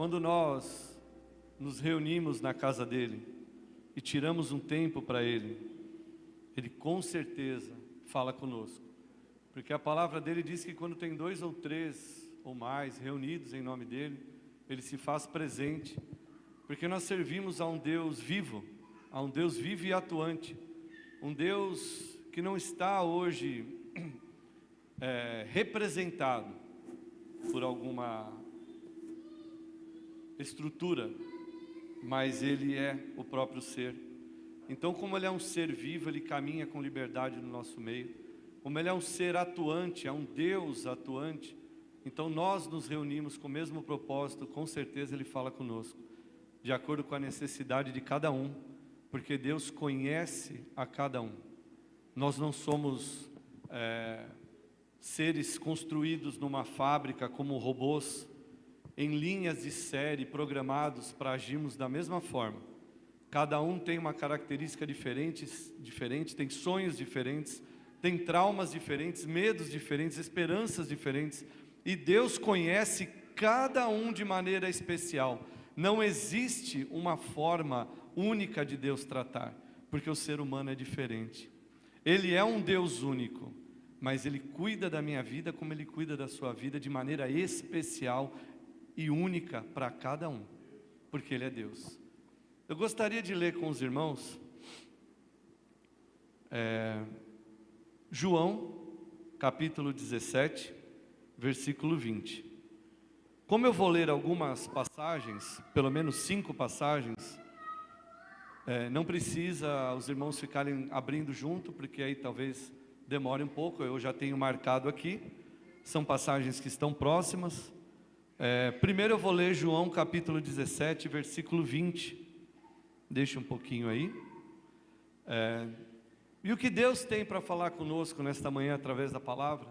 Quando nós nos reunimos na casa dele e tiramos um tempo para ele, ele com certeza fala conosco. Porque a palavra dele diz que quando tem 2 ou 3 ou mais reunidos em nome dele, ele se faz presente. Porque nós servimos a um Deus vivo e atuante. Um Deus que não está hoje representado por alguma estrutura, mas ele é o próprio ser. Então, como ele é um ser vivo, ele caminha com liberdade no nosso meio. Como ele é um ser atuante, é um Deus atuante, então nós nos reunimos com o mesmo propósito. Com certeza ele fala conosco, de acordo com a necessidade de cada um, porque Deus conhece a cada um. Nós não somos seres construídos numa fábrica como robôs, em linhas de série, programados para agirmos da mesma forma. Cada um tem uma característica diferente, tem sonhos diferentes, tem traumas diferentes, medos diferentes, esperanças diferentes. E Deus conhece cada um de maneira especial. Não existe uma forma única de Deus tratar, porque o ser humano é diferente. Ele é um Deus único, mas Ele cuida da minha vida como Ele cuida da sua vida, de maneira especial e única para cada um, porque Ele é Deus. Eu gostaria de ler com os irmãos João, capítulo 17, versículo 20. Como eu vou ler algumas passagens, pelo menos 5 passagens, não precisa os irmãos ficarem abrindo junto, porque aí talvez demore um pouco. Eu já tenho marcado aqui, são passagens que estão próximas. Primeiro eu vou ler João capítulo 17, versículo 20. Deixa um pouquinho aí. E o que Deus tem para falar conosco nesta manhã através da palavra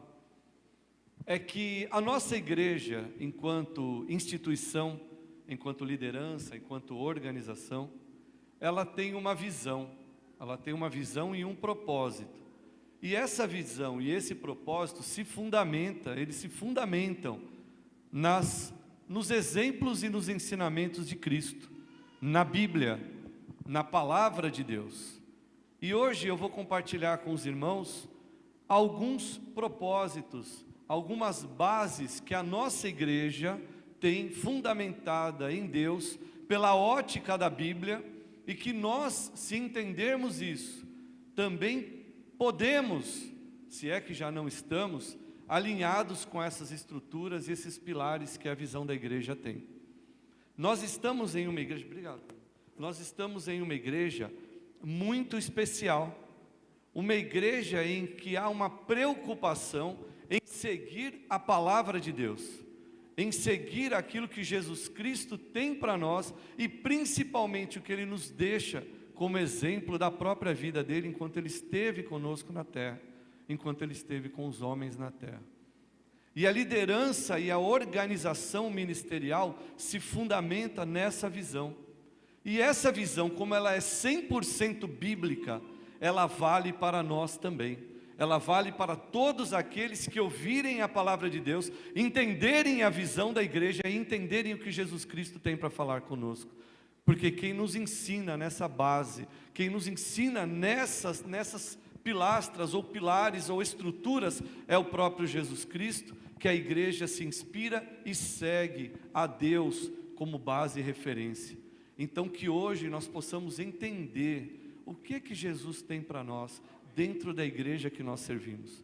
é que a nossa igreja, enquanto instituição, enquanto liderança, enquanto organização, ela tem uma visão e um propósito. E essa visão e esse propósito eles se fundamentam nos exemplos e nos ensinamentos de Cristo, na Bíblia, na palavra de Deus. E hoje eu vou compartilhar com os irmãos alguns propósitos, algumas bases que a nossa igreja tem fundamentada em Deus, pela ótica da Bíblia, e que nós, se entendermos isso, também podemos, se é que já não estamos, alinhados com essas estruturas e esses pilares que a visão da igreja tem. Nós estamos em uma igreja, nós estamos em uma igreja muito especial, uma igreja em que há uma preocupação em seguir a palavra de Deus, em seguir aquilo que Jesus Cristo tem para nós, e principalmente o que Ele nos deixa como exemplo da própria vida dele, enquanto Ele esteve conosco na terra, enquanto Ele esteve com os homens na terra. E a liderança e a organização ministerial se fundamenta nessa visão. E essa visão, como ela é 100% bíblica, ela vale para nós também. Ela vale para todos aqueles que ouvirem a palavra de Deus, entenderem a visão da igreja e entenderem o que Jesus Cristo tem para falar conosco. Porque quem nos ensina nessa base, quem nos ensina nessas pilastras ou pilares ou estruturas, é o próprio Jesus Cristo, que a igreja se inspira e segue a Deus como base e referência. Então que hoje nós possamos entender o que Jesus tem para nós dentro da igreja que nós servimos.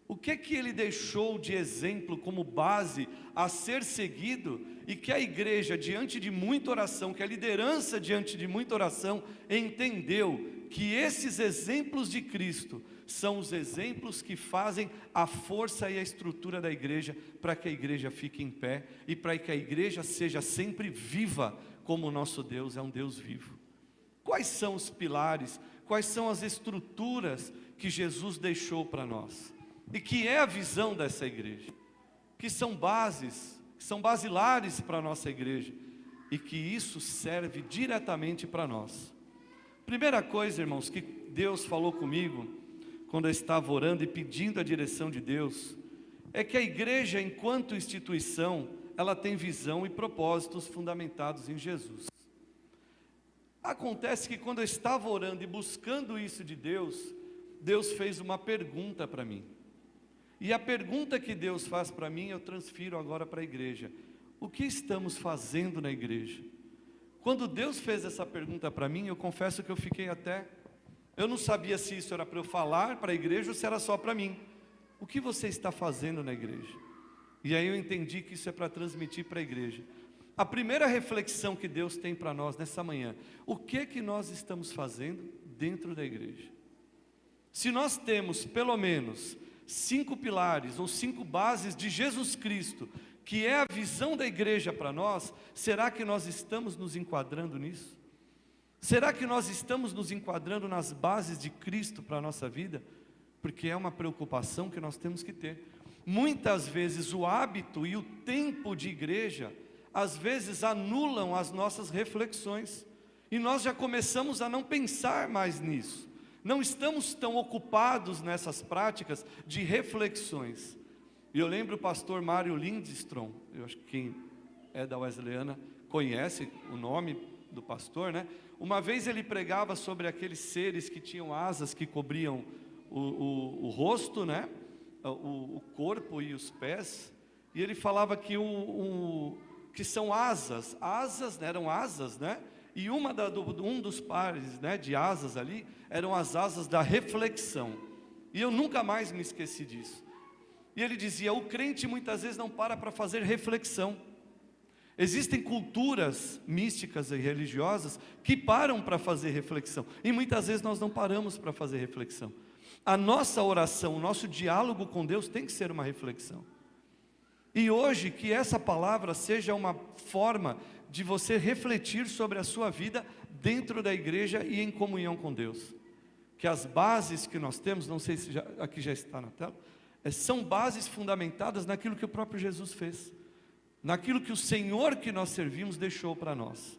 O que Ele deixou de exemplo como base a ser seguido, e que a igreja, diante de muita oração, que a liderança diante de muita oração, entendeu que esses exemplos de Cristo são os exemplos que fazem a força e a estrutura da igreja, para que a igreja fique em pé e para que a igreja seja sempre viva, como o nosso Deus é um Deus vivo. Quais são os pilares, quais são as estruturas que Jesus deixou para nós? E que é a visão dessa igreja? Que são bases, que são basilares para a nossa igreja, e que isso serve diretamente para nós. Primeira coisa, irmãos, que Deus falou comigo, quando eu estava orando e pedindo a direção de Deus, é que a igreja, enquanto instituição, ela tem visão e propósitos fundamentados em Jesus. Acontece que quando eu estava orando e buscando isso de Deus, Deus fez uma pergunta para mim. E a pergunta que Deus faz para mim, eu transfiro agora para a igreja. O que estamos fazendo na igreja? Quando Deus fez essa pergunta para mim, eu confesso que eu fiquei eu não sabia se isso era para eu falar para a igreja ou se era só para mim. O que você está fazendo na igreja? E aí eu entendi que isso é para transmitir para a igreja. A primeira reflexão que Deus tem para nós nessa manhã, o que nós estamos fazendo dentro da igreja? Se nós temos pelo menos 5 pilares ou 5 bases de Jesus Cristo, que é a visão da igreja para nós, será que nós estamos nos enquadrando nisso? Será que nós estamos nos enquadrando nas bases de Cristo para a nossa vida? Porque é uma preocupação que nós temos que ter. Muitas vezes o hábito e o tempo de igreja, às vezes anulam as nossas reflexões, e nós já começamos a não pensar mais nisso. Não estamos tão ocupados nessas práticas de reflexões. E eu lembro o pastor Mário Lindstrom, eu acho que quem é da Wesleyana conhece o nome do pastor, né? Uma vez ele pregava sobre aqueles seres que tinham asas que cobriam o rosto, né? O corpo e os pés, e ele falava que que são asas, né? Eram asas, né? E um dos pares, né, de asas ali, eram as asas da reflexão. E eu nunca mais me esqueci disso. E ele dizia, o crente muitas vezes não para fazer reflexão. Existem culturas místicas e religiosas que param para fazer reflexão. E muitas vezes nós não paramos para fazer reflexão. A nossa oração, o nosso diálogo com Deus tem que ser uma reflexão. E hoje que essa palavra seja uma forma de você refletir sobre a sua vida dentro da igreja e em comunhão com Deus. Que as bases que nós temos, não sei se aqui já está na tela, são bases fundamentadas naquilo que o próprio Jesus fez, naquilo que o Senhor que nós servimos deixou para nós.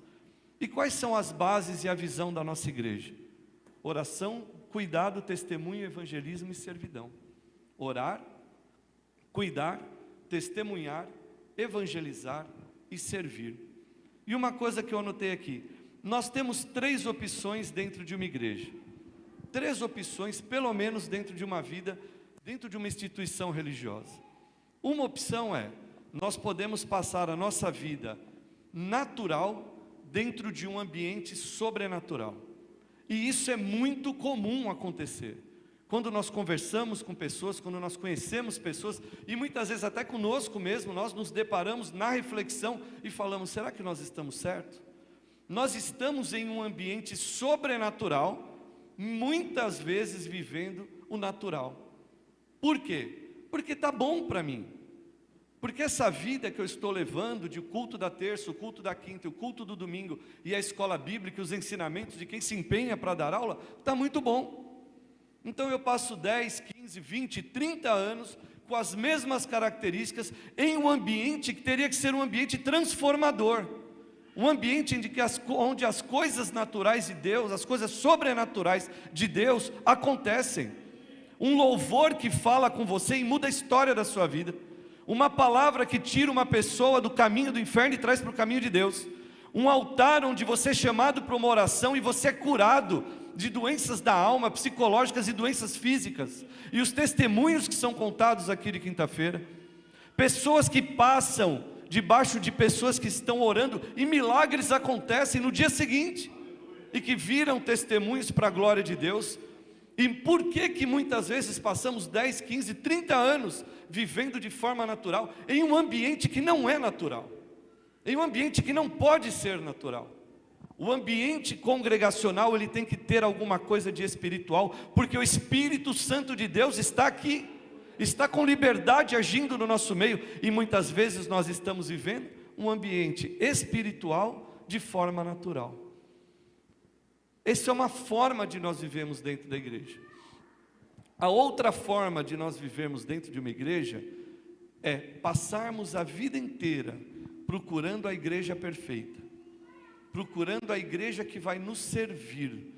E quais são as bases e a visão da nossa igreja? Oração, cuidado, testemunho, evangelismo e servidão. Orar, cuidar, testemunhar, evangelizar e servir. E uma coisa que eu anotei aqui, nós temos 3 opções dentro de uma igreja. 3 opções, pelo menos dentro de uma vida, dentro de uma instituição religiosa. Uma opção é, nós podemos passar a nossa vida natural dentro de um ambiente sobrenatural. E isso é muito comum acontecer. Quando nós conversamos com pessoas, quando nós conhecemos pessoas, e muitas vezes até conosco mesmo, nós nos deparamos na reflexão e falamos, será que nós estamos certos? Nós estamos em um ambiente sobrenatural, muitas vezes vivendo o natural. Por quê? Porque está bom para mim. Porque essa vida que eu estou levando de culto da terça, o culto da quinta, o culto do domingo e a escola bíblica, os ensinamentos de quem se empenha para dar aula, está muito bom. Então eu passo 10, 15, 20, 30 anos com as mesmas características em um ambiente que teria que ser um ambiente transformador. Um ambiente onde as coisas naturais de Deus, as coisas sobrenaturais de Deus acontecem. Um louvor que fala com você e muda a história da sua vida. Uma palavra que tira uma pessoa do caminho do inferno e traz para o caminho de Deus. Um altar onde você é chamado para uma oração e você é curado de doenças da alma, psicológicas e doenças físicas. E os testemunhos que são contados aqui de quinta-feira. Pessoas que passam debaixo de pessoas que estão orando e milagres acontecem no dia seguinte. E que viram testemunhos para a glória de Deus. E por que muitas vezes passamos 10, 15, 30 anos vivendo de forma natural em um ambiente que não é natural, em um ambiente que não pode ser natural? O ambiente congregacional ele tem que ter alguma coisa de espiritual, porque o Espírito Santo de Deus está aqui, está com liberdade agindo no nosso meio, e muitas vezes nós estamos vivendo um ambiente espiritual de forma natural. Essa é uma forma de nós vivermos dentro da igreja. A outra forma de nós vivermos dentro de uma igreja é passarmos a vida inteira procurando a igreja perfeita, procurando a igreja que vai nos servir,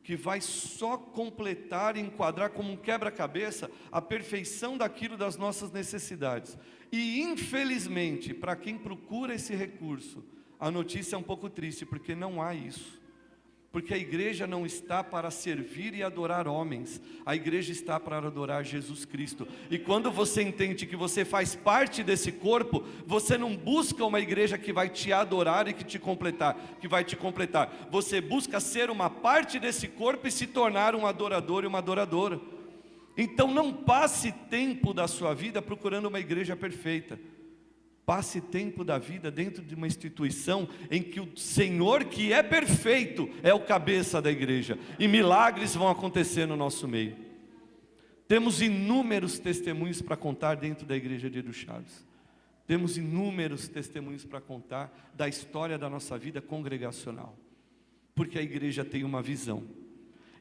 que vai só completar e enquadrar como um quebra-cabeça a perfeição daquilo das nossas necessidades. E infelizmente, para quem procura esse recurso, a notícia é um pouco triste, porque não há isso. Porque a igreja não está para servir e adorar homens, a igreja está para adorar Jesus Cristo. E quando você entende que você faz parte desse corpo, você não busca uma igreja que vai te adorar e que vai te completar. Você busca ser uma parte desse corpo e se tornar um adorador e uma adoradora. Então não passe tempo da sua vida procurando uma igreja perfeita. Passe tempo da vida dentro de uma instituição em que o Senhor, que é perfeito, é o cabeça da igreja. E milagres vão acontecer no nosso meio. Temos inúmeros testemunhos para contar dentro da igreja de Edu Chaves. Temos inúmeros testemunhos para contar da história da nossa vida congregacional. Porque a igreja tem uma visão.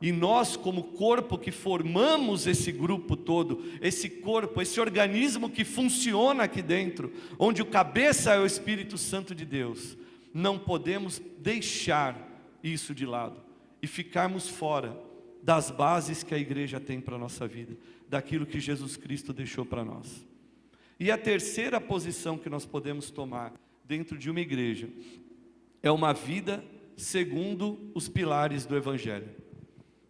E nós, como corpo que formamos esse grupo todo, esse corpo, esse organismo que funciona aqui dentro, onde o cabeça é o Espírito Santo de Deus, não podemos deixar isso de lado e ficarmos fora das bases que a igreja tem para a nossa vida, daquilo que Jesus Cristo deixou para nós. E a terceira posição que nós podemos tomar dentro de uma igreja é uma vida segundo os pilares do Evangelho.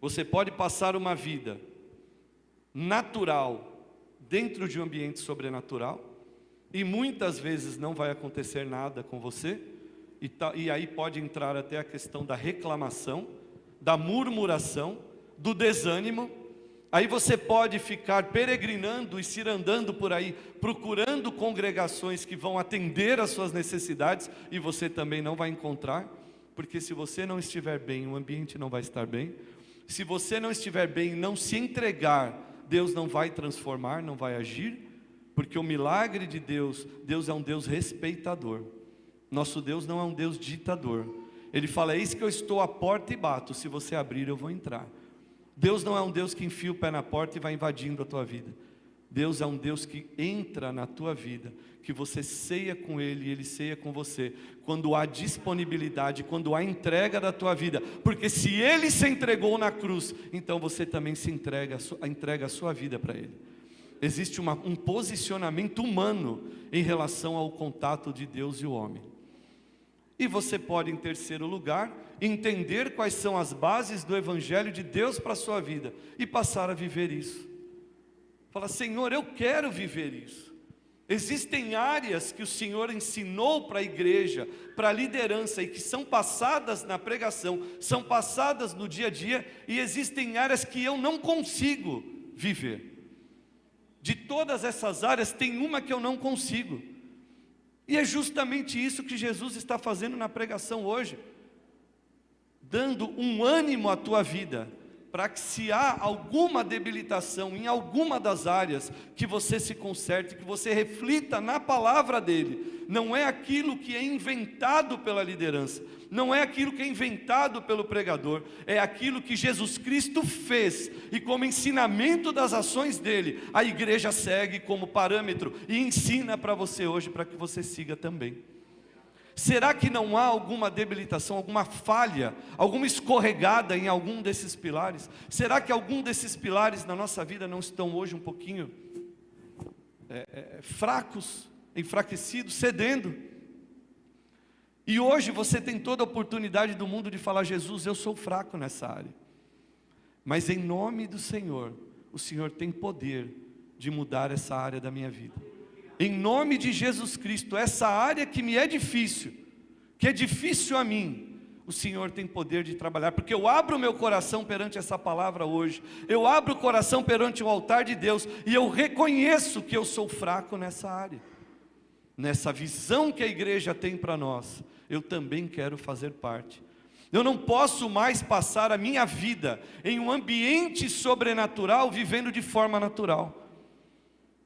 Você pode passar uma vida natural dentro de um ambiente sobrenatural e muitas vezes não vai acontecer nada com você, e aí pode entrar até a questão da reclamação, da murmuração, do desânimo. Aí você pode ficar peregrinando e cirandando por aí, procurando congregações que vão atender às suas necessidades, e você também não vai encontrar, porque se você não estiver bem, o ambiente não vai estar bem. Se você não estiver bem, não se entregar, Deus não vai transformar, não vai agir, porque o milagre de Deus, Deus é um Deus respeitador. Nosso Deus não é um Deus ditador. Ele fala: eis que eu estou à porta e bato, se você abrir eu vou entrar. Deus não é um Deus que enfia o pé na porta e vai invadindo a tua vida. Deus é um Deus que entra na tua vida, que você ceia com Ele e Ele ceia com você, quando há disponibilidade, quando há entrega da tua vida, porque se Ele se entregou na cruz, então você também se entrega a sua vida para Ele. Existe um posicionamento humano em relação ao contato de Deus e o homem. E você pode, em terceiro lugar, entender quais são as bases do Evangelho de Deus para a sua vida e passar a viver isso. Fala: Senhor, eu quero viver isso. Existem áreas que o Senhor ensinou para a igreja, para a liderança, e que são passadas na pregação, são passadas no dia a dia, e existem áreas que eu não consigo viver. De todas essas áreas, tem uma que eu não consigo. E é justamente isso que Jesus está fazendo na pregação hoje, dando um ânimo à tua vida, para que, se há alguma debilitação em alguma das áreas, que você se conserte, que você reflita na palavra dele. Não é aquilo que é inventado pela liderança, não é aquilo que é inventado pelo pregador, é aquilo que Jesus Cristo fez, e como ensinamento das ações dele, a igreja segue como parâmetro e ensina para você hoje, para que você siga também. Será que não há alguma debilitação, alguma falha, alguma escorregada em algum desses pilares? Será que algum desses pilares na nossa vida não estão hoje um pouquinho fracos, enfraquecidos, cedendo? E hoje você tem toda a oportunidade do mundo de falar: Jesus, eu sou fraco nessa área, mas em nome do Senhor, o Senhor tem poder de mudar essa área da minha vida. Em nome de Jesus Cristo, essa área que me é difícil, que é difícil a mim, o Senhor tem poder de trabalhar, porque eu abro o meu coração perante essa palavra hoje, eu abro o coração perante o altar de Deus, e eu reconheço que eu sou fraco nessa área. Nessa visão que a igreja tem para nós, eu também quero fazer parte. Eu não posso mais passar a minha vida em um ambiente sobrenatural, vivendo de forma natural.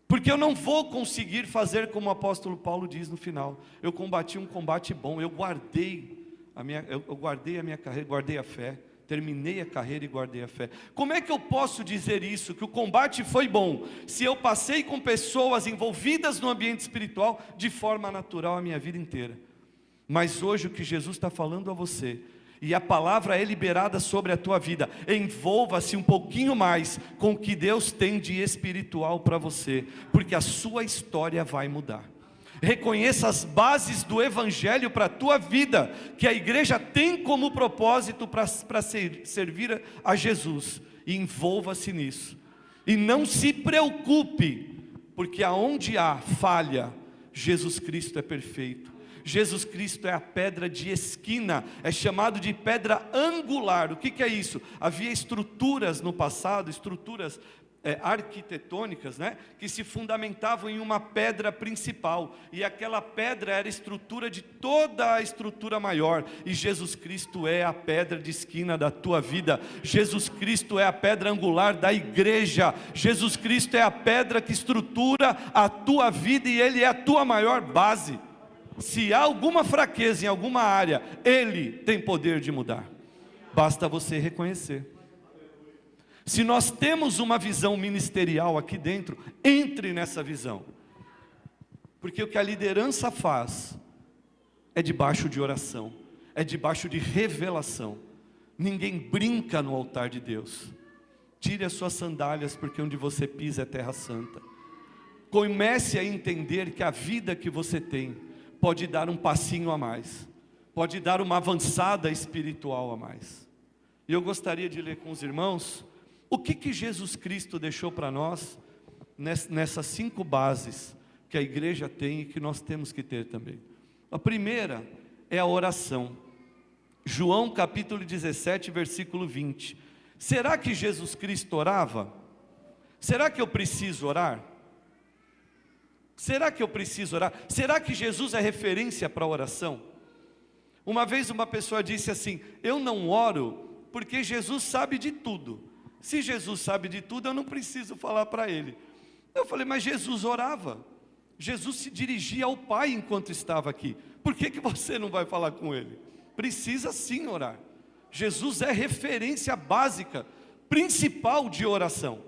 Porque eu não vou conseguir fazer como o apóstolo Paulo diz no final: eu combati um combate bom, eu guardei a minha carreira, guardei a fé, terminei a carreira e guardei a fé. Como é que eu posso dizer isso, que o combate foi bom, se eu passei com pessoas envolvidas no ambiente espiritual de forma natural a minha vida inteira? Mas hoje o que Jesus está falando a você, e a palavra é liberada sobre a tua vida. Envolva-se um pouquinho mais com o que Deus tem de espiritual para você, porque a sua história vai mudar. Reconheça as bases do Evangelho para a tua vida, que a igreja tem como propósito para servir a Jesus, e envolva-se nisso, e não se preocupe, porque aonde há falha, Jesus Cristo é perfeito. Jesus Cristo é a pedra de esquina, é chamado de pedra angular. O que é isso? Havia estruturas no passado, estruturas arquitetônicas, né, que se fundamentavam em uma pedra principal, e aquela pedra era a estrutura de toda a estrutura maior, e Jesus Cristo é a pedra de esquina da tua vida. Jesus Cristo é a pedra angular da igreja. Jesus Cristo é a pedra que estrutura a tua vida, e Ele é a tua maior base. Se há alguma fraqueza em alguma área, Ele tem poder de mudar, basta você reconhecer. Se nós temos uma visão ministerial aqui dentro, entre nessa visão, porque o que a liderança faz é debaixo de oração, é debaixo de revelação. Ninguém brinca no altar de Deus. Tire as suas sandálias, porque onde você pisa é terra santa. Comece a entender que a vida que você tem pode dar um passinho a mais, pode dar uma avançada espiritual a mais. E eu gostaria de ler com os irmãos o que Jesus Cristo deixou para nós nessas 5 bases que a igreja tem e que nós temos que ter também. A primeira é a oração. João capítulo 17, versículo 20. Será que Jesus Cristo orava? Será que eu preciso orar? Será que eu preciso orar? Será que Jesus é referência para a oração? Uma vez uma pessoa disse assim: eu não oro porque Jesus sabe de tudo. Se Jesus sabe de tudo, eu não preciso falar para Ele. Eu falei, mas Jesus orava. Jesus se dirigia ao Pai enquanto estava aqui. Por que você não vai falar com Ele? Precisa sim orar. Jesus é referência básica, principal de oração.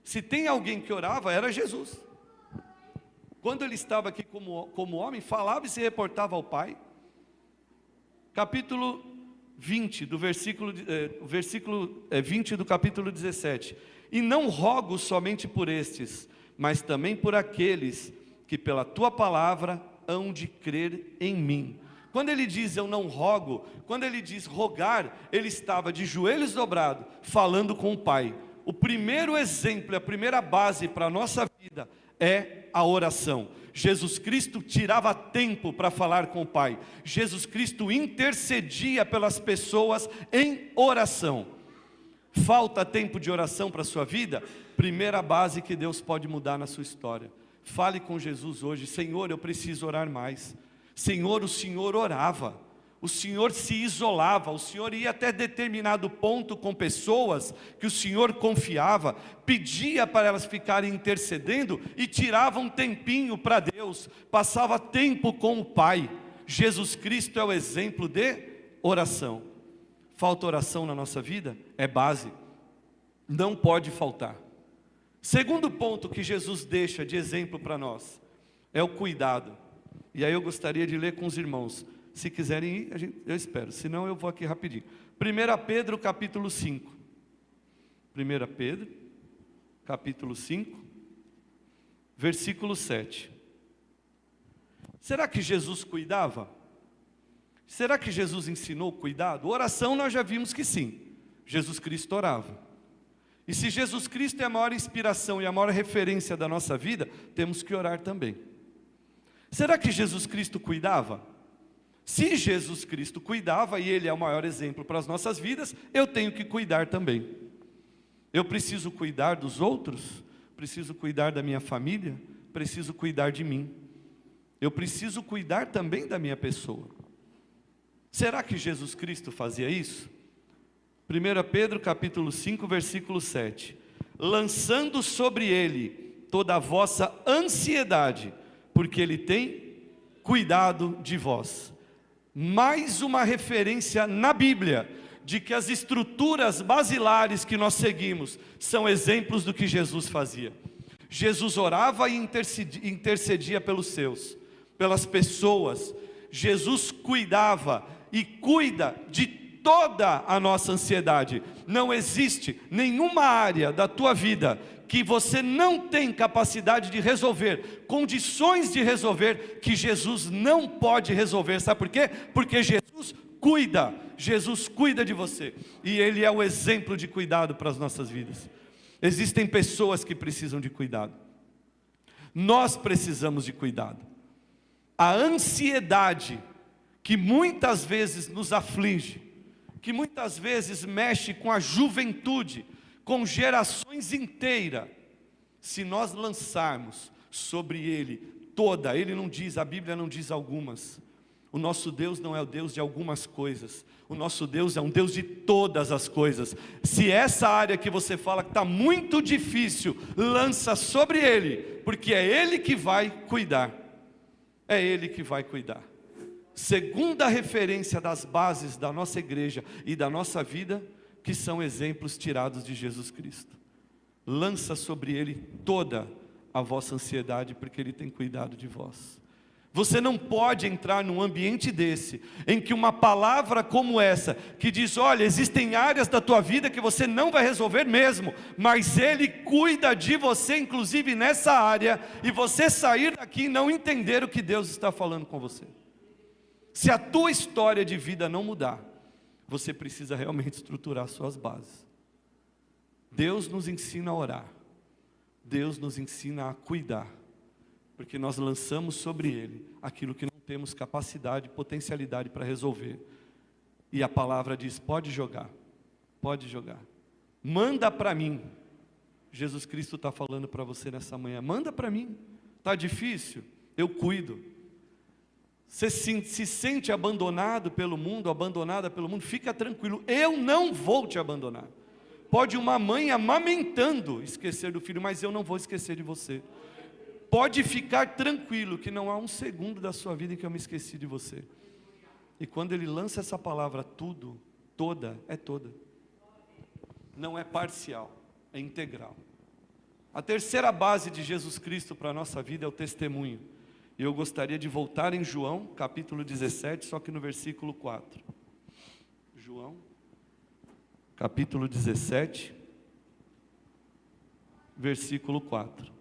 Se tem alguém que orava, era Jesus. Quando Ele estava aqui como homem, falava e se reportava ao Pai. Capítulo 20, versículo 20 do capítulo 17. E não rogo somente por estes, mas também por aqueles que pela tua palavra hão de crer em mim. Quando ele diz eu não rogo, quando ele diz rogar, ele estava de joelhos dobrados, falando com o Pai. O primeiro exemplo, a primeira base para a nossa vida é a oração. Jesus Cristo tirava tempo para falar com o Pai. Jesus Cristo intercedia pelas pessoas em oração. Falta tempo de oração para a sua vida? Primeira base que Deus pode mudar na sua história. Fale com Jesus hoje: Senhor, eu preciso orar mais. Senhor, o Senhor orava. O Senhor se isolava, o Senhor ia até determinado ponto com pessoas que o Senhor confiava, pedia para elas ficarem intercedendo e tirava um tempinho para Deus, passava tempo com o Pai. Jesus Cristo é o exemplo de oração. Falta oração na nossa vida? É base, não pode faltar. Segundo ponto que Jesus deixa de exemplo para nós é o cuidado. E aí eu gostaria de ler com os irmãos. Se quiserem ir, eu espero, senão eu vou aqui rapidinho. 1 Pedro capítulo 5. 1 Pedro capítulo 5, versículo 7. Será que Jesus cuidava? Será que Jesus ensinou cuidado? Oração nós já vimos que sim. Jesus Cristo orava. E se Jesus Cristo é a maior inspiração e a maior referência da nossa vida, temos que orar também. Será que Jesus Cristo cuidava? Se Jesus Cristo cuidava, e Ele é o maior exemplo para as nossas vidas, eu tenho que cuidar também. Eu preciso cuidar dos outros, preciso cuidar da minha família, preciso cuidar de mim. Eu preciso cuidar também da minha pessoa. Será que Jesus Cristo fazia isso? 1 Pedro capítulo 5, versículo 7. Lançando sobre Ele toda a vossa ansiedade, porque Ele tem cuidado de vós. Mais uma referência na Bíblia de que as estruturas basilares que nós seguimos são exemplos do que Jesus fazia. Jesus orava e intercedia pelos seus, pelas pessoas. Jesus cuidava e cuida de toda a nossa ansiedade. Não existe nenhuma área da tua vida que você não tem capacidade de resolver, condições de resolver, que Jesus não pode resolver. Sabe por quê? Porque Jesus cuida de você, e Ele é o exemplo de cuidado para as nossas vidas. Existem pessoas que precisam de cuidado, nós precisamos de cuidado. A ansiedade que muitas vezes nos aflige, que muitas vezes mexe com a juventude, com gerações inteiras, se nós lançarmos sobre Ele toda, Ele não diz, a Bíblia não diz algumas. O nosso Deus não é o Deus de algumas coisas, o nosso Deus é um Deus de todas as coisas. Se essa área que você fala que está muito difícil, lança sobre Ele, porque é Ele que vai cuidar, é Ele que vai cuidar. Segunda referência das bases da nossa igreja e da nossa vida, que são exemplos tirados de Jesus Cristo. Lança sobre Ele toda a vossa ansiedade, porque Ele tem cuidado de vós. Você não pode entrar num ambiente desse, em que uma palavra como essa, que diz, olha, existem áreas da tua vida que você não vai resolver mesmo, mas Ele cuida de você, inclusive nessa área, e você sair daqui e não entender o que Deus está falando com você. Se a tua história de vida não mudar, você precisa realmente estruturar suas bases. Deus nos ensina a orar, Deus nos ensina a cuidar, porque nós lançamos sobre Ele aquilo que não temos capacidade, potencialidade para resolver. E a palavra diz, pode jogar, manda para mim. Jesus Cristo está falando para você nessa manhã, manda para mim. Está difícil? Eu cuido. Você se sente abandonado pelo mundo, abandonada pelo mundo, fica tranquilo, eu não vou te abandonar. Pode uma mãe amamentando esquecer do filho, mas eu não vou esquecer de você. Pode ficar tranquilo que não há um segundo da sua vida em que eu me esqueci de você. E quando Ele lança essa palavra tudo, toda, é toda. Não é parcial, é integral. A terceira base de Jesus Cristo para a nossa vida é o testemunho. E eu gostaria de voltar em João, capítulo 17, só que no versículo 4. João, capítulo 17, versículo 4.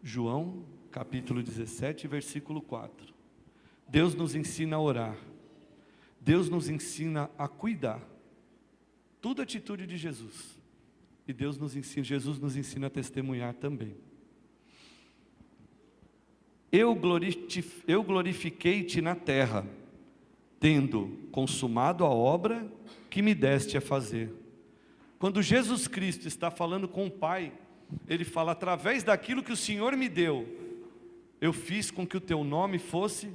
João, capítulo 17, versículo 4. Deus nos ensina a orar. Deus nos ensina a cuidar. Tudo atitude de Jesus. E Jesus nos ensina a testemunhar também. Eu glorifiquei-te na terra, tendo consumado a obra que me deste a fazer. Quando Jesus Cristo está falando com o Pai, Ele fala, através daquilo que o Senhor me deu, eu fiz com que o teu nome fosse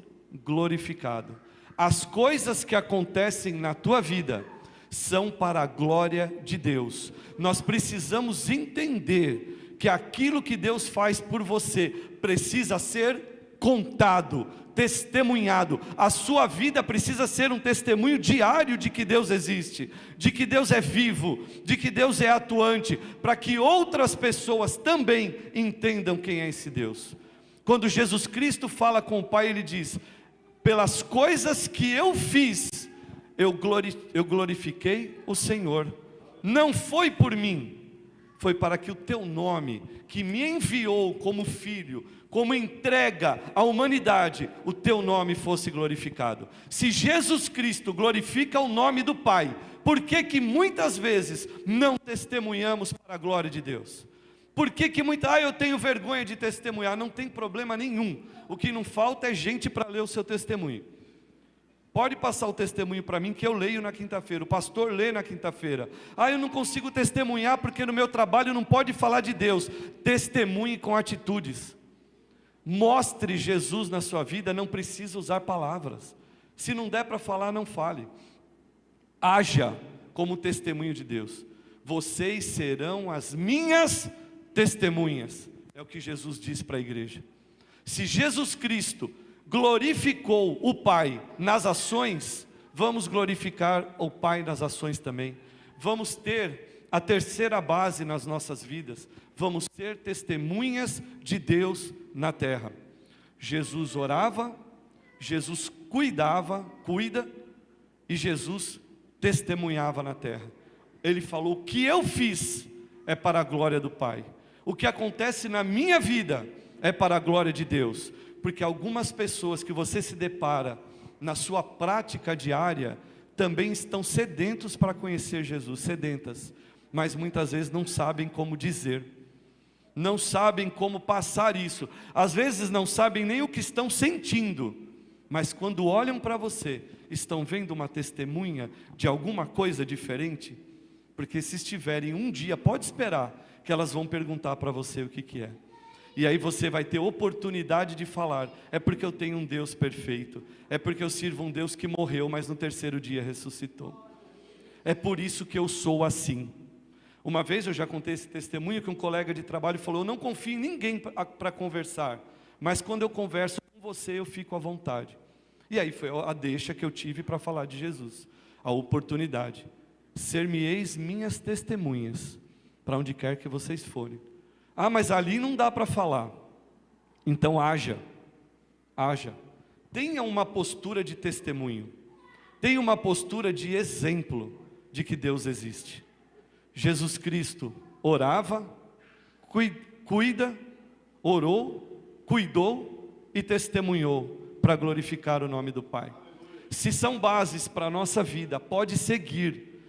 glorificado. As coisas que acontecem na tua vida são para a glória de Deus. Nós precisamos entender que aquilo que Deus faz por você precisa ser contado, testemunhado. A sua vida precisa ser um testemunho diário de que Deus existe, de que Deus é vivo, de que Deus é atuante, para que outras pessoas também entendam quem é esse Deus. Quando Jesus Cristo fala com o Pai, Ele diz, pelas coisas que eu fiz, eu glorifiquei o Senhor. Não foi por mim, foi para que o teu nome, que me enviou como filho, como entrega à humanidade, o teu nome fosse glorificado. Se Jesus Cristo glorifica o nome do Pai, por que que muitas vezes não testemunhamos para a glória de Deus? Por que que eu tenho vergonha de testemunhar? Não tem problema nenhum. O que não falta é gente para ler o seu testemunho. Pode passar o testemunho para mim que eu leio na quinta-feira, o pastor lê na quinta-feira. Eu não consigo testemunhar porque no meu trabalho não pode falar de Deus. Testemunhe com atitudes. Mostre Jesus na sua vida, não precisa usar palavras. Se não der para falar, não fale. Haja como testemunho de Deus. Vocês serão as minhas testemunhas. É o que Jesus disse para a igreja. Se Jesus Cristo glorificou o Pai nas ações, vamos glorificar o Pai nas ações também. Vamos ter a terceira base nas nossas vidas: vamos ser testemunhas de Deus na terra. Jesus orava, Jesus cuida, e Jesus testemunhava na terra. Ele falou: o que eu fiz é para a glória do Pai. O que acontece na minha vida é para a glória de Deus. Porque algumas pessoas que você se depara na sua prática diária também estão sedentos para conhecer Jesus, sedentas, mas muitas vezes não sabem como dizer, não sabem como passar isso, às vezes não sabem nem o que estão sentindo, mas quando olham para você, estão vendo uma testemunha de alguma coisa diferente, porque se estiverem um dia, pode esperar, que elas vão perguntar para você o que é. E aí você vai ter oportunidade de falar: é porque eu tenho um Deus perfeito, é porque eu sirvo um Deus que morreu, mas no terceiro dia ressuscitou. É por isso que eu sou assim. Uma vez eu já contei esse testemunho que um colega de trabalho falou: eu não confio em ninguém para conversar, mas quando eu converso com você eu fico à vontade. E aí foi a deixa que eu tive para falar de Jesus, a oportunidade: ser-me-eis minhas testemunhas, para onde quer que vocês forem. Ah, mas ali não dá para falar. Então haja. Tenha uma postura de testemunho. Tenha uma postura de exemplo de que Deus existe. Jesus Cristo orava, orou, cuidou e testemunhou para glorificar o nome do Pai. Se são bases para a nossa vida, pode seguir,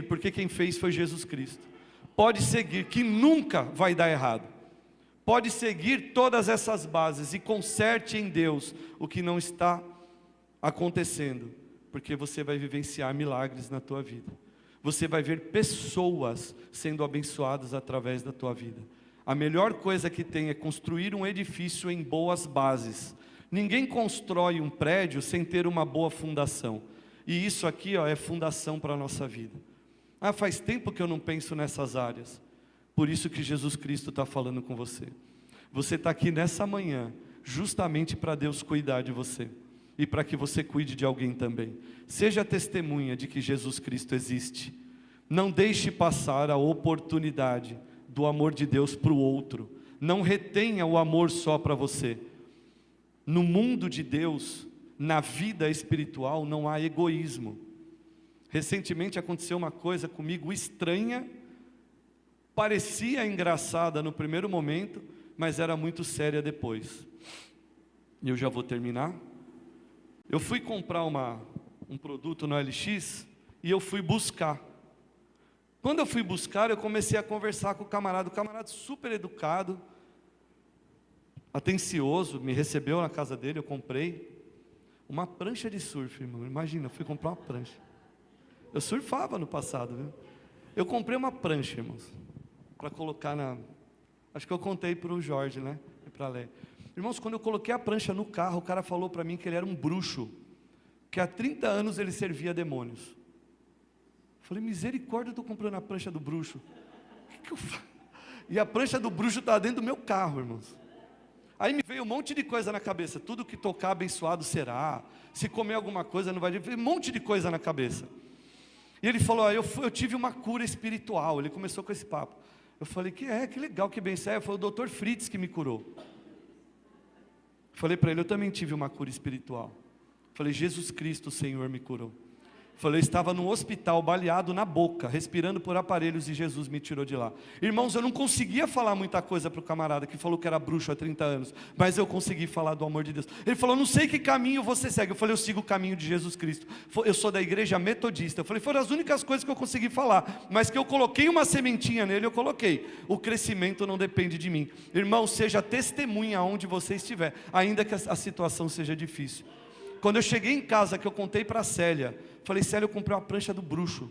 porque quem fez foi Jesus Cristo. Pode seguir, que nunca vai dar errado. Pode seguir todas essas bases e conserte em Deus o que não está acontecendo, porque você vai vivenciar milagres na tua vida. Você vai ver pessoas sendo abençoadas através da tua vida. A melhor coisa que tem é construir um edifício em boas bases. Ninguém constrói um prédio sem ter uma boa fundação. E isso aqui, é fundação para a nossa vida. Ah, faz tempo que eu não penso nessas áreas. Por isso que Jesus Cristo está falando com você. Você está aqui nessa manhã, justamente para Deus cuidar de você. E para que você cuide de alguém também. Seja testemunha de que Jesus Cristo existe. Não deixe passar a oportunidade do amor de Deus para o outro. Não retenha o amor só para você. No mundo de Deus, na vida espiritual, não há egoísmo. Recentemente aconteceu uma coisa comigo estranha, parecia engraçada no primeiro momento, mas era muito séria depois. E eu já vou terminar. Eu fui comprar um produto no LX e eu fui buscar. Quando eu fui buscar, eu comecei a conversar com o camarada super educado, atencioso, me recebeu na casa dele, eu comprei uma prancha de surf, irmão. Imagina, eu fui comprar uma prancha. Eu surfava no passado, viu? Eu comprei uma prancha, irmãos, para colocar acho que eu contei para o Jorge, né? E para a Lé. Irmãos, quando eu coloquei a prancha no carro, o cara falou para mim que ele era um bruxo, que há 30 anos ele servia demônios. Eu falei: misericórdia, eu estou comprando a prancha do bruxo. O que eu faço? E a prancha do bruxo está dentro do meu carro, irmãos. Aí me veio um monte de coisa na cabeça. Tudo que tocar abençoado será. Se comer alguma coisa não vai... Um monte de coisa na cabeça. E ele falou: eu tive uma cura espiritual. Ele começou com esse papo. Eu falei: que legal, que bem sério. Foi o Dr. Fritz que me curou. Falei para ele: eu também tive uma cura espiritual. Falei: Jesus Cristo, o Senhor, me curou. Falei: eu estava no hospital, baleado na boca, respirando por aparelhos, e Jesus me tirou de lá. Irmãos, eu não conseguia falar muita coisa para o camarada que falou que era bruxo há 30 anos, mas eu consegui falar do amor de Deus. Ele falou: não sei que caminho você segue. Eu falei: eu sigo o caminho de Jesus Cristo. Eu sou da igreja metodista. Eu falei: foram as únicas coisas que eu consegui falar, mas que eu coloquei uma sementinha nele, eu coloquei. O crescimento não depende de mim. Irmão, seja testemunha onde você estiver, ainda que a situação seja difícil. Quando eu cheguei em casa, que eu contei para a Célia, falei: Célia, eu comprei uma prancha do bruxo.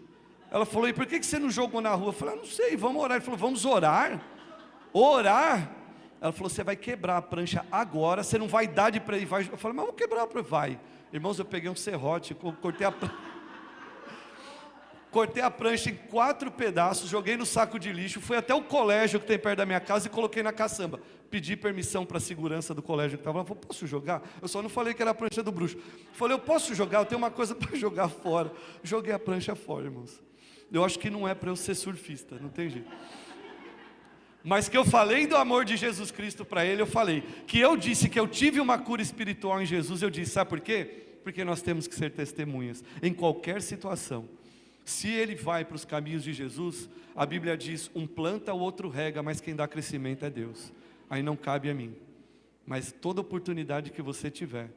Ela falou: e por que você não jogou na rua? Eu falei: não sei, vamos orar. Ele falou: vamos orar? Orar? Ela falou: você vai quebrar a prancha agora, você não vai dar de para ele. Eu falei: mas vou quebrar a prancha. Vai. Irmãos, eu peguei um serrote, cortei a prancha em 4 pedaços, joguei no saco de lixo, fui até o colégio que tem perto da minha casa e coloquei na caçamba. Pedi permissão para a segurança do colégio que estava lá. Falei: posso jogar? Eu só não falei que era a prancha do bruxo. Falei: eu posso jogar? Eu tenho uma coisa para jogar fora. Joguei a prancha fora, irmãos. Eu acho que não é para eu ser surfista, não tem jeito. Mas que eu falei do amor de Jesus Cristo para ele, eu falei. Que eu disse que eu tive uma cura espiritual em Jesus, eu disse, sabe por quê? Porque nós temos que ser testemunhas, em qualquer situação. Se ele vai para os caminhos de Jesus, a Bíblia diz, um planta, o outro rega, mas quem dá crescimento é Deus. Aí não cabe a mim. Mas toda oportunidade que você tiver,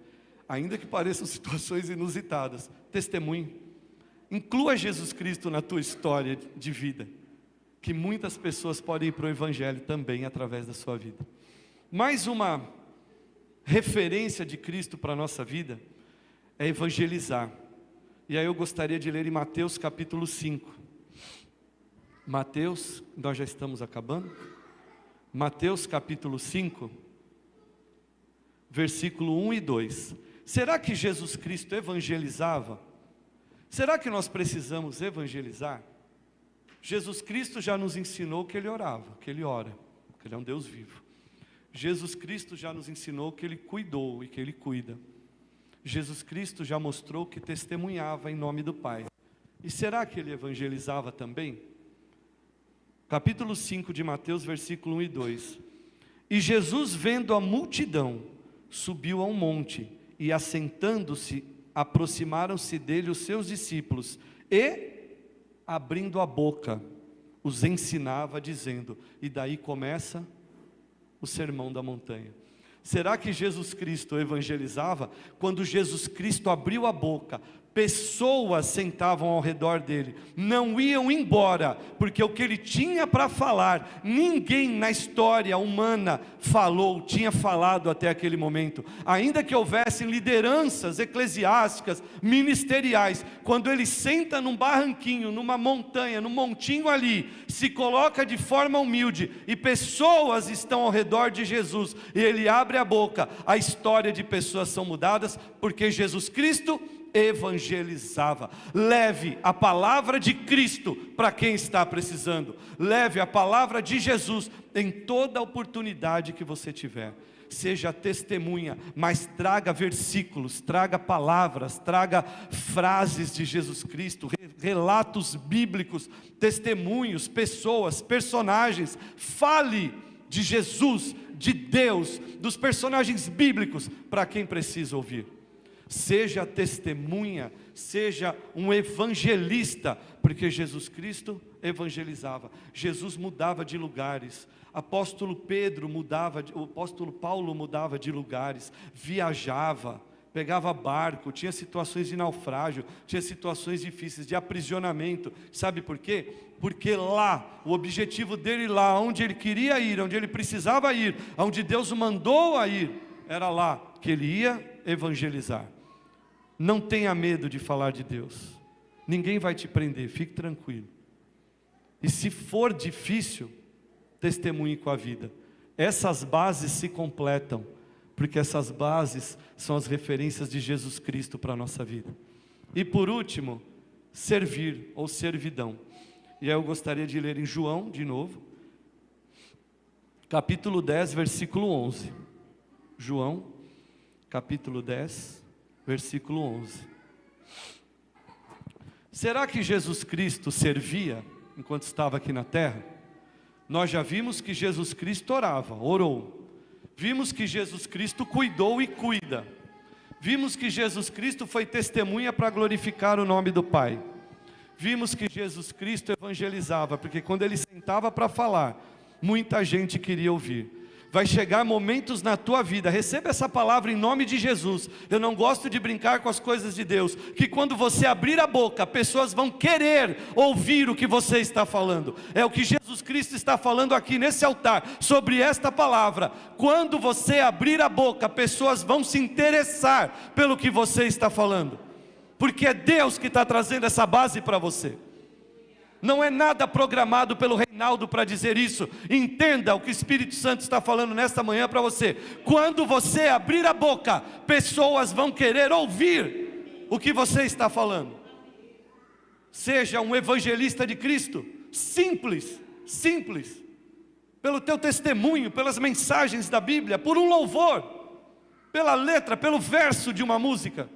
ainda que pareçam situações inusitadas, testemunhe. Inclua Jesus Cristo na tua história de vida, que muitas pessoas podem ir para o Evangelho também através da sua vida. Mais uma referência de Cristo para a nossa vida é evangelizar. E aí eu gostaria de ler em Mateus capítulo 5. Mateus, nós já estamos acabando. Mateus capítulo 5, versículo 1 e 2. Será que Jesus Cristo evangelizava? Será que nós precisamos evangelizar? Jesus Cristo já nos ensinou que Ele orava, que Ele ora, que Ele é um Deus vivo. Jesus Cristo já nos ensinou que Ele cuidou e que Ele cuida. Jesus Cristo já mostrou que testemunhava em nome do Pai. E será que Ele evangelizava também? Capítulo 5 de Mateus, versículo 1 e 2. E Jesus, vendo a multidão, subiu a um monte, e assentando-se, aproximaram-se dele os seus discípulos, e abrindo a boca, os ensinava dizendo, e daí começa o sermão da montanha. Será que Jesus Cristo evangelizava? Quando Jesus Cristo abriu a boca, pessoas sentavam ao redor dele, não iam embora, porque o que ele tinha para falar, ninguém na história humana tinha falado até aquele momento. Ainda que houvessem lideranças eclesiásticas, ministeriais, quando ele senta num barranquinho, numa montanha, num montinho ali, se coloca de forma humilde, e pessoas estão ao redor de Jesus, e ele abre a boca, a história de pessoas são mudadas, porque Jesus Cristo evangelizava. Leve a palavra de Cristo para quem está precisando. Leve a palavra de Jesus em toda oportunidade que você tiver. Seja testemunha, mas traga versículos, traga palavras, traga frases de Jesus Cristo, relatos bíblicos, testemunhos, pessoas, personagens. Fale de Jesus, de Deus, dos personagens bíblicos para quem precisa ouvir. Seja testemunha, seja um evangelista, porque Jesus Cristo evangelizava. Jesus mudava de lugares. O apóstolo Paulo mudava de lugares, viajava, pegava barco, tinha situações de naufrágio, tinha situações difíceis de aprisionamento. Sabe por quê? Porque lá, o objetivo dele lá, onde ele queria ir, onde ele precisava ir, onde Deus o mandou a ir, era lá que ele ia evangelizar. Não tenha medo de falar de Deus. Ninguém vai te prender, fique tranquilo. E se for difícil, testemunhe com a vida. Essas bases se completam, porque essas bases são as referências de Jesus Cristo para a nossa vida. E por último, servir ou servidão. E aí eu gostaria de ler em João, de novo, capítulo 10, versículo 11. João, capítulo 10, versículo 11. Será que Jesus Cristo servia enquanto estava aqui na terra? Nós já vimos que Jesus Cristo orou. Vimos que Jesus Cristo cuidou e cuida. Vimos que Jesus Cristo foi testemunha para glorificar o nome do Pai. Vimos que Jesus Cristo evangelizava, porque quando ele sentava para falar, muita gente queria ouvir. Vai chegar momentos na tua vida, receba essa palavra em nome de Jesus. Eu não gosto de brincar com as coisas de Deus, que quando você abrir a boca, pessoas vão querer ouvir o que você está falando. É o que Jesus Cristo está falando aqui nesse altar, sobre esta palavra. Quando você abrir a boca, pessoas vão se interessar pelo que você está falando, porque é Deus que está trazendo essa base para você. Não é nada programado pelo Reinaldo para dizer isso. Entenda o que o Espírito Santo está falando nesta manhã para você. Quando você abrir a boca, pessoas vão querer ouvir o que você está falando. Seja um evangelista de Cristo, simples, pelo teu testemunho, pelas mensagens da Bíblia, por um louvor, pela letra, pelo verso de uma música.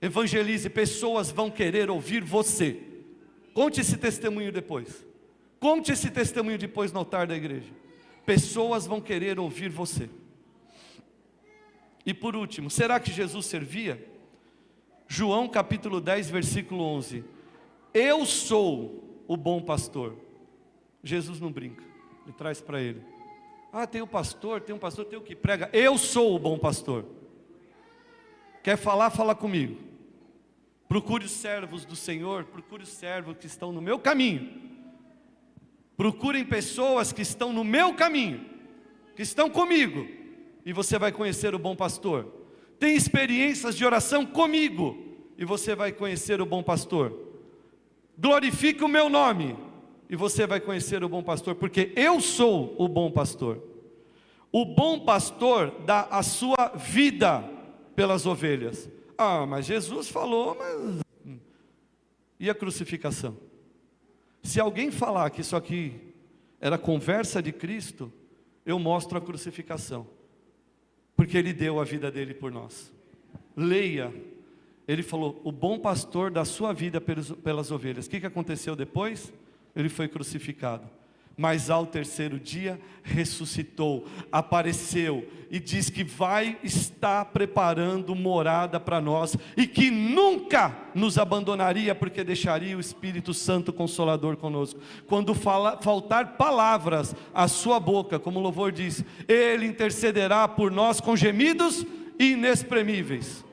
Evangelize, pessoas vão querer ouvir você. Conte esse testemunho depois. Conte esse testemunho depois no altar da igreja. Pessoas vão querer ouvir você. E por último, será que Jesus servia? João capítulo 10, versículo 11. Eu sou o bom pastor. Jesus não brinca, ele traz para ele. Tem um pastor, tem o que prega. Eu sou o bom pastor. Quer falar, fala comigo. Procure os servos do Senhor, procure os servos que estão no meu caminho. Procurem pessoas que estão no meu caminho, que estão comigo, e você vai conhecer o bom pastor. Tem experiências de oração comigo, e você vai conhecer o bom pastor. Glorifique o meu nome, e você vai conhecer o bom pastor, porque eu sou o bom pastor. O bom pastor dá a sua vida pelas ovelhas. Mas Jesus falou, mas... E a crucificação? Se alguém falar que isso aqui era conversa de Cristo, eu mostro a crucificação. Porque Ele deu a vida dele por nós. Leia. Ele falou, o bom pastor dá a sua vida pelas ovelhas. O que aconteceu depois? Ele foi crucificado. Mas ao terceiro dia ressuscitou, apareceu e diz que vai estar preparando morada para nós e que nunca nos abandonaria, porque deixaria o Espírito Santo Consolador conosco. Quando faltar palavras à sua boca, como o louvor diz, Ele intercederá por nós com gemidos inexprimíveis.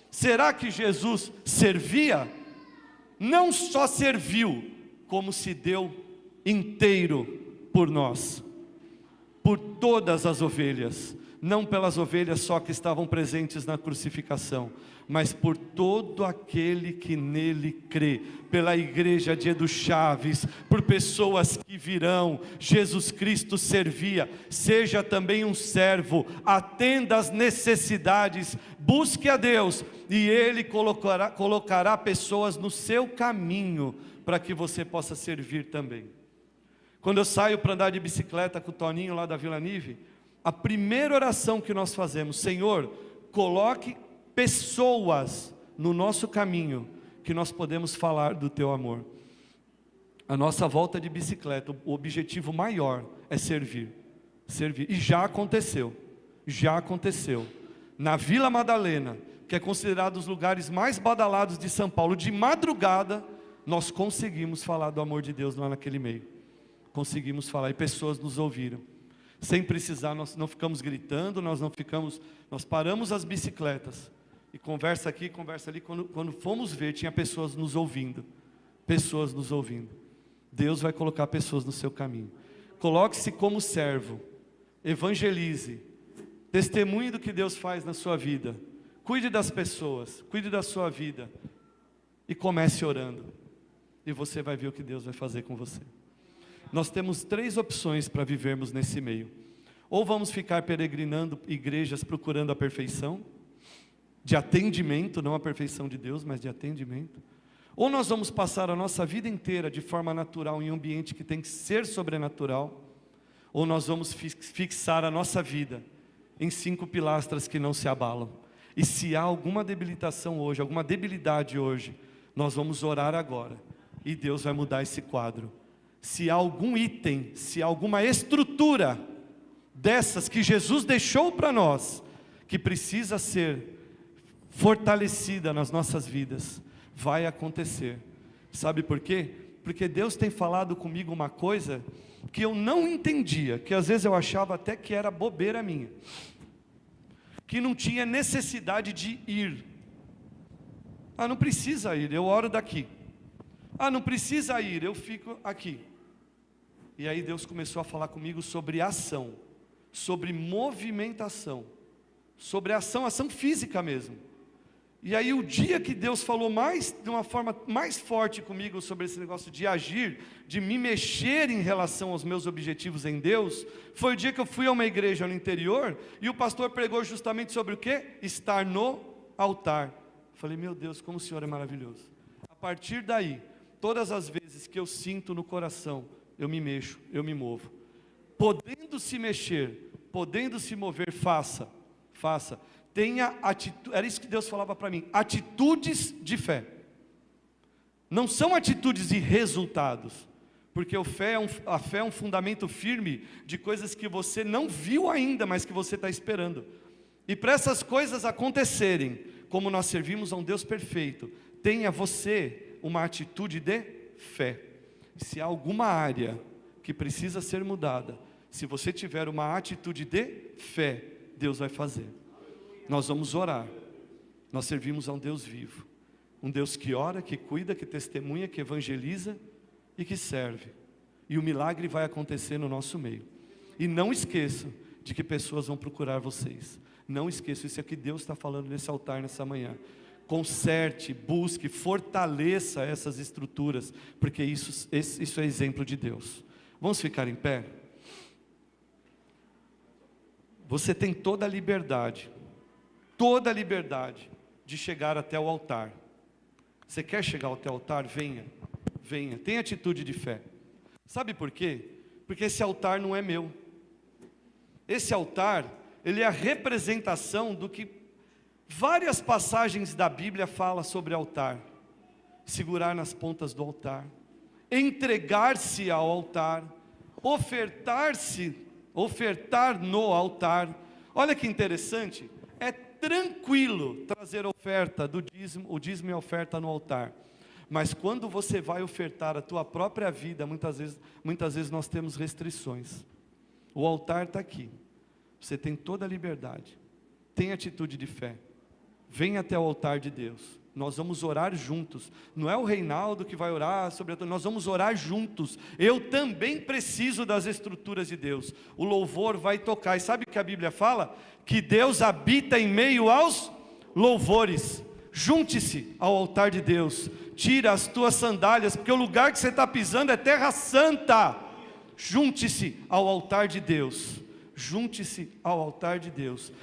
Será que Jesus servia? Não só serviu, como se deu inteiro por nós, por todas as ovelhas, não pelas ovelhas só que estavam presentes na crucificação, mas por todo aquele que nele crê, pela igreja de Edu Chaves, por pessoas que virão. Jesus Cristo servia. Seja também um servo, atenda às necessidades, busque a Deus, e Ele colocará pessoas no seu caminho, para que você possa servir também. Quando eu saio para andar de bicicleta com o Toninho lá da Vila Nive, a primeira oração que nós fazemos, Senhor, coloque pessoas no nosso caminho, que nós podemos falar do Teu amor. A nossa volta de bicicleta, o objetivo maior é servir. E já aconteceu. Na Vila Madalena, que é considerado um dos lugares mais badalados de São Paulo, de madrugada, nós conseguimos falar do amor de Deus lá naquele meio. Conseguimos falar e pessoas nos ouviram. Sem precisar, nós não ficamos gritando, nós paramos as bicicletas. E conversa aqui, conversa ali. Quando fomos ver, tinha pessoas nos ouvindo. Deus vai colocar pessoas no seu caminho. Coloque-se como servo. Evangelize. Testemunhe do que Deus faz na sua vida. Cuide das pessoas. Cuide da sua vida. E comece orando. E você vai ver o que Deus vai fazer com você. Nós temos 3 opções para vivermos nesse meio. Ou vamos ficar peregrinando igrejas procurando a perfeição, de atendimento, não a perfeição de Deus, mas de atendimento. Ou nós vamos passar a nossa vida inteira de forma natural em um ambiente que tem que ser sobrenatural. Ou nós vamos fixar a nossa vida em 5 pilastras que não se abalam. E se há alguma debilitação hoje, alguma debilidade hoje, nós vamos orar agora. E Deus vai mudar esse quadro. Se há algum item, se há alguma estrutura dessas que Jesus deixou para nós, que precisa ser fortalecida nas nossas vidas, vai acontecer. Sabe por quê? Porque Deus tem falado comigo uma coisa que eu não entendia, que às vezes eu achava até que era bobeira minha, que não tinha necessidade de ir. Não precisa ir, eu oro daqui. Não precisa ir, eu fico aqui. E aí Deus começou a falar comigo sobre ação, sobre movimentação, sobre ação física mesmo. E aí o dia que Deus falou de uma forma mais forte comigo sobre esse negócio de agir, de me mexer em relação aos meus objetivos em Deus, foi o dia que eu fui a uma igreja no interior, e o pastor pregou justamente sobre o quê? Estar no altar. Falei, meu Deus, como o Senhor é maravilhoso. A partir daí, todas as vezes que eu sinto no coração, eu me mexo, eu me movo. Podendo se mexer, podendo se mover, faça. Tenha atitude, era isso que Deus falava para mim, atitudes de fé. Não são atitudes e resultados, porque a fé é um fundamento firme de coisas que você não viu ainda, mas que você está esperando. E para essas coisas acontecerem, como nós servimos a um Deus perfeito, tenha você uma atitude de fé. Se há alguma área que precisa ser mudada, se você tiver uma atitude de fé, Deus vai fazer. Nós vamos orar. Nós servimos a um Deus vivo, um Deus que ora, que cuida, que testemunha, que evangeliza e que serve. E o milagre vai acontecer no nosso meio. E não esqueçam de que pessoas vão procurar vocês. Não esqueçam, isso é o que Deus está falando nesse altar nessa manhã. Conserte, busque, fortaleça essas estruturas, porque isso é exemplo de Deus. Vamos ficar em pé? Você tem toda a liberdade de chegar até o altar. Você quer chegar até o altar? Venha, venha, tenha atitude de fé. Sabe por quê? Porque esse altar não é meu. Esse altar, ele é a representação do que várias passagens da Bíblia falam sobre altar. Segurar nas pontas do altar, entregar-se ao altar, ofertar no altar. Olha que interessante, é tranquilo trazer oferta do dízimo, o dízimo e a oferta no altar. Mas quando você vai ofertar a tua própria vida, muitas vezes nós temos restrições. O altar está aqui. Você tem toda a liberdade. Tem atitude de fé. Venha até o altar de Deus. Nós vamos orar juntos. Não é o Reinaldo que vai orar sobre a... Nós vamos orar juntos. Eu também preciso das estruturas de Deus. O louvor vai tocar. E sabe o que a Bíblia fala? Que Deus habita em meio aos louvores. Junte-se ao altar de Deus. Tira as tuas sandálias, porque o lugar que você está pisando é terra santa. Junte-se ao altar de Deus. Junte-se ao altar de Deus.